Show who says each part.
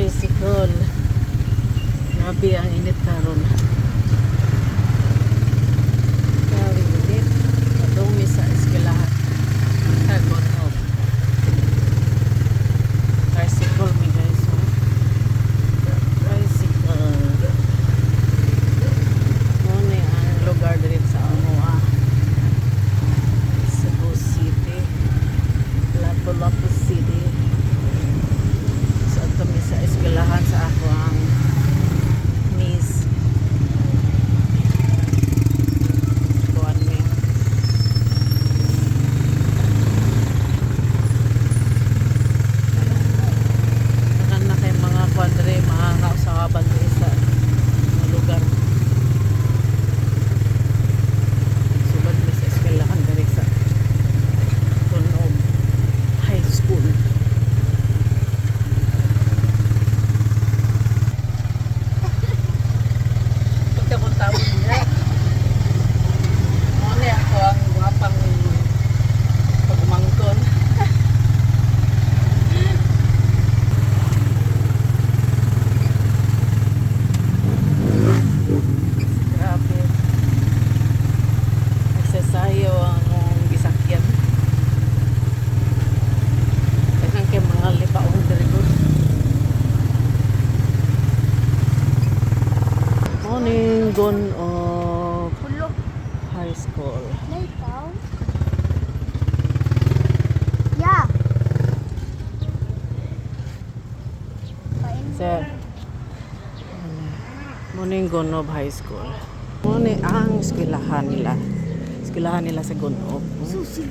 Speaker 1: tricycle. Grabe ang init karon. Grabe init. Madumi sa eskwelahan. Tagot of. Tricycle mi guys. Oh. Tricycle. Muna ang lugar din sa Amoa. Cebu City. Lapu-Lapu City. So ito mi sa eskwelahan sa ako ang Miss kuan mi. Nakan na kay mga kwadre mga kausawaban diri sa mga lugar. Subad mi sa eskwelahan diri sa Tunog High School. Pagkapuntawan niya. Ano ako ang guwapang pagmangkon. Grabe. Nagsasayo ang gisakyan. Daghang kay mga lipaong diri ko. Morning, Gon of
Speaker 2: Hulog
Speaker 1: High School.
Speaker 2: na ikaw? Yeah.
Speaker 1: Sir. Morning, Gon of High School. Morning ang eskwelahan nila. Eskwelahan nila sa Gon of.
Speaker 2: Susi.